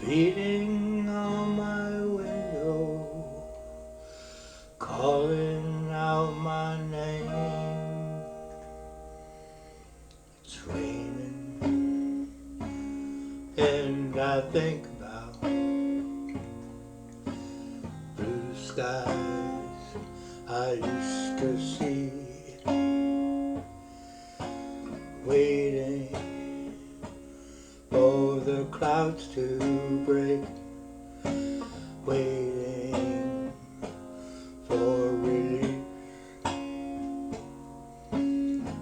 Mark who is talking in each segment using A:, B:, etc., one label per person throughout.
A: beating on my window, calling out my name. It's raining, and I think about blue skies I used to see, waiting for the clouds to break, waiting for relief.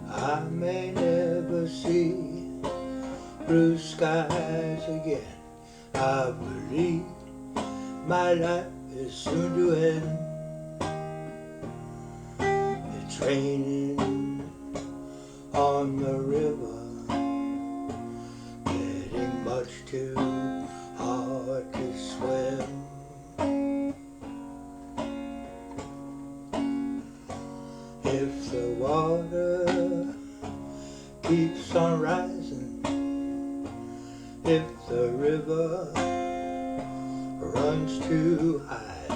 A: I may never see blue skies again. I believe my life is soon to end. It's raining on the river, getting much too hard to swim. If the water keeps on rising, if the river runs too high,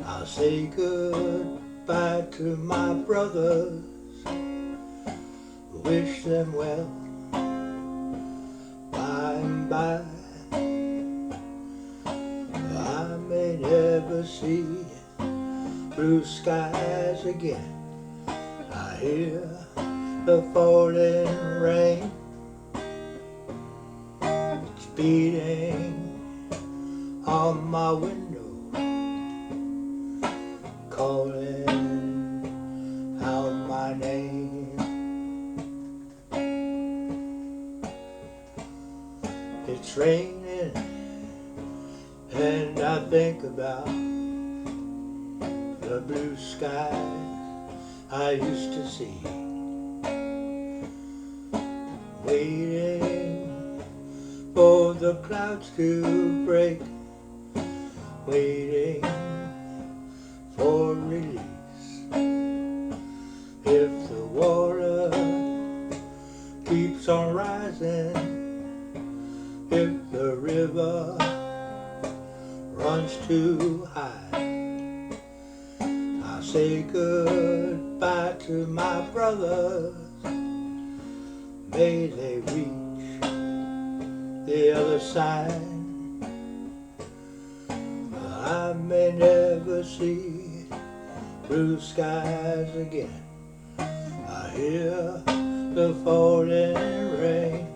A: I'll say goodbye to my brothers, wish them well by and by. I may never see blue skies again. I hear the falling rain, it's beating on my window, calling out my name. It's raining, and I think about the blue skies I used to see, waiting for the clouds to break, waiting for release. If the water keeps on rising, if the river runs too high, I'll say goodbye to my brothers, may they reach the other side. I may never see blue skies again. I hear the falling rain,